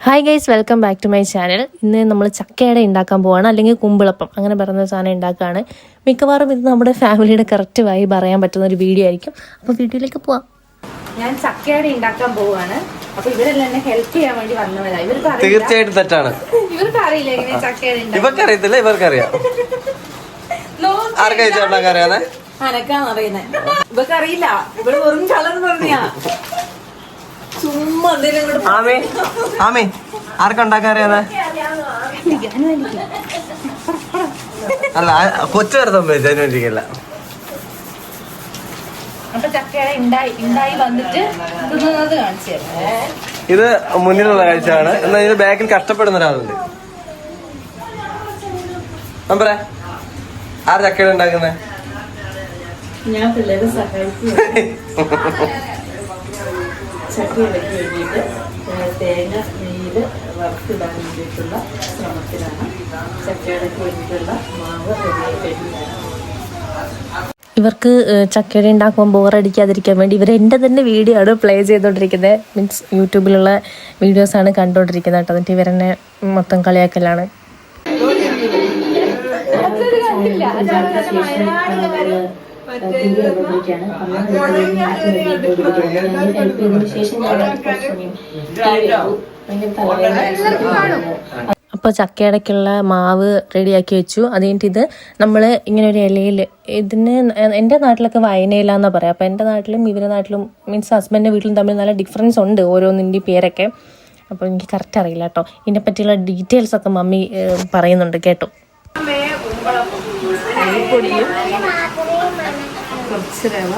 Hi guys, welcome back to my channel. ഇന്ന് നമ്മൾ ചക്കയട ഉണ്ടാക്കാൻ പോവാണ്, അല്ലെങ്കിൽ കുമ്പിളപ്പം അങ്ങനെ പറയുന്ന സാധനം ഉണ്ടാക്കുകയാണ്. മിക്കവാറും ഇത് നമ്മുടെ ഫാമിലിയുടെ കറക്റ്റ് വൈബ് അറിയാൻ പറ്റുന്ന ഒരു വീഡിയോ ആയിരിക്കും. അപ്പോൾ വീഡിയോയിലേക്ക് പോവാം. ഞാൻ ചക്കയട ഉണ്ടാക്കാൻ പോവാണ്. അപ്പൊ ഇവരെല്ലാം എന്നെ ഹെൽപ്പ് ചെയ്യാൻ വേണ്ടി വന്നവരാണ്. ഇവർക്ക് തീർച്ചയായിട്ടും തെറ്റാണ്. ഇവർക്ക് അറിയില്ല എങ്ങനെ ചക്കയട ഇവർക്കറിയത്തില്ല, ഇവർക്കറിയാം. ആർക്കറിയാതെ അനക്കാന്നറിയുന്നത് ഇവർക്കറിയില്ല. ഇവിടെ വെറും കളർ പറഞ്ഞാ ചുമ്മാ ആർക്കുണ്ടാക്കാറിയാതെ അല്ല കൊച്ചു സംഭവിച്ചില്ല. അപ്പൊ ചക്കയട ഉണ്ടായി വന്നിട്ട് കാണിച്ചു തരാം. ഇത് മുന്നിലുള്ള കാഴ്ചയാണ്. എന്നാൽ ഇത് ബാക്കിൽ കഷ്ടപ്പെടുന്ന ഒരാളുണ്ട്. നമ്പറേ ആര് ചക്കയട ഉണ്ടാക്കുന്നത്? ഞാൻ പിള്ളേരെ സഹായിക്കും. ചക്കയിടയ്ക്ക് വേണ്ടിയിട്ട് തേങ്ങ നെയ്യിൽ വറുത്തിടാൻ വേണ്ടിയിട്ടുള്ള ശ്രമത്തിലാണ്. ചക്കയിടയ്ക്ക് വേണ്ടിയിട്ടുള്ള മാവ് റെഡിയായി കഴിഞ്ഞാണ്. ഇവർക്ക് ചക്കയട ഉണ്ടാക്കുമ്പോൾ ബോറടിക്കാതിരിക്കാൻ വേണ്ടി ഇവർ എൻ്റെ തന്നെ വീഡിയോ ആണ് പ്ലേ ചെയ്തുകൊണ്ടിരിക്കുന്നത്. മീൻസ് യൂട്യൂബിലുള്ള വീഡിയോസാണ് കണ്ടുകൊണ്ടിരിക്കുന്നത് കേട്ടോ. എന്നിട്ട് ഇവരെന്നെ മൊത്തം കളിയാക്കലാണ്. അപ്പോൾ ചക്കയടയ്ക്കുള്ള മാവ് റെഡിയാക്കി വെച്ചു. അത് കഴിഞ്ഞിട്ട് ഇത് നമ്മൾ ഇങ്ങനെ ഒരു ഇലയിൽ, ഇതിന് എൻ്റെ നാട്ടിലൊക്കെ വയനയില എന്നാണ് പറയാം. അപ്പോൾ എൻ്റെ നാട്ടിലും ഇവരുടെ നാട്ടിലും മീൻസ് ഹസ്ബൻഡിൻ്റെ വീട്ടിലും തമ്മിൽ നല്ല ഡിഫറൻസ് ഉണ്ട് ഓരോന്നിൻ്റെ പേരൊക്കെ. അപ്പോൾ എനിക്ക് കറക്റ്റ് അറിയില്ല കേട്ടോ. ഇതിനെ പറ്റിയുള്ള ഡീറ്റെയിൽസൊക്കെ മമ്മി പറയുന്നുണ്ട് കേട്ടോ. അരിപ്പൊടിയും കുറച്ച് രവ,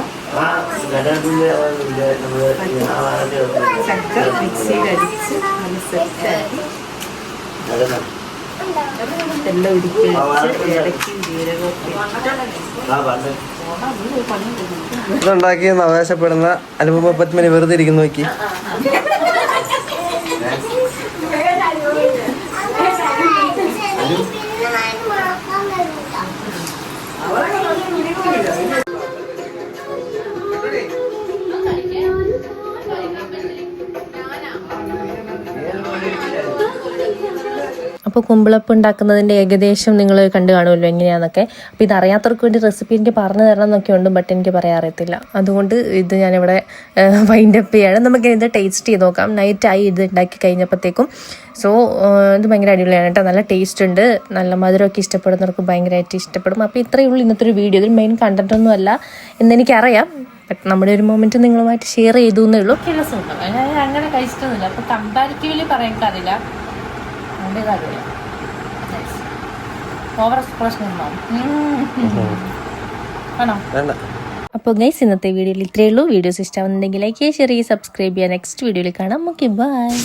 ചക്ക മിക്സിയിൽ അടിച്ച് നല്ല സെറ്റാക്കി എല്ലാം ഉരുക്കി വെച്ച് ഇടയ്ക്കും ജീരകമൊക്കെ ഇതുണ്ടാക്കിയെന്ന് അവകാശപ്പെടുന്ന അനുപമ പത്മിനി വെറുതെ ഇരിക്കുന്നു. നോക്കി അപ്പോൾ കുമ്പിളപ്പം ഉണ്ടാക്കുന്നതിൻ്റെ ഏകദേശം നിങ്ങൾ കണ്ടു കാണുമല്ലോ എങ്ങനെയാണെന്നൊക്കെ. അപ്പോൾ ഇതറിയാത്തവർക്ക് വേണ്ടി റെസിപ്പി എനിക്ക് പറഞ്ഞു തരണം എന്നൊക്കെ ഉണ്ട്, ബട്ട് എനിക്ക് പറയാൻ അറിയത്തില്ല. അതുകൊണ്ട് ഇത് ഞാനിവിടെ വൈൻഡപ്പ് ചെയ്യാണ്. നമുക്ക് ഇത് ടേസ്റ്റ് ചെയ്ത് നോക്കാം. നൈറ്റായി ഇത് ഉണ്ടാക്കി കഴിഞ്ഞപ്പോഴത്തേക്കും. സോ ഇത് ഭയങ്കര അടിപൊളിയാണ് കേട്ടോ. നല്ല ടേസ്റ്റ് ഉണ്ട്. നല്ല മധുരമൊക്കെ ഇഷ്ടപ്പെടുന്നവർക്ക് ഭയങ്കരമായിട്ട് ഇഷ്ടപ്പെടും. അപ്പോൾ ഇത്രയേ ഉള്ളൂ ഇന്നത്തെ ഒരു വീഡിയോ. ഇതിൽ മെയിൻ കണ്ടൻറ്റൊന്നും അല്ല എന്നെനിക്കറിയാം, ബട്ട് നമ്മുടെ ഒരു മൊമെൻറ്റ് നിങ്ങളുമായിട്ട് ഷെയർ ചെയ്തു എന്നേ ഉള്ളൂ. രസമുണ്ടോ? ഞാൻ അങ്ങനെ കഴിച്ചിട്ടൊന്നുമില്ല. അപ്പോൾ കമ്പാരിറ്റീവ്ലി പറയാനില്ല. അപ്പോൾ ഗൈസ്, ഇന്നത്തെ വീഡിയോയിൽ ഇത്രയേ ഉള്ളൂ. വീഡിയോസ് ഇഷ്ടമാവുന്നുണ്ടെങ്കിൽ ലൈക്ക് ചെയ്യുക, ഷെയർ ചെയ്യുക, സബ്സ്ക്രൈബ് ചെയ്യുക. നെക്സ്റ്റ് വീഡിയോയിൽ കാണാം. Okay, by.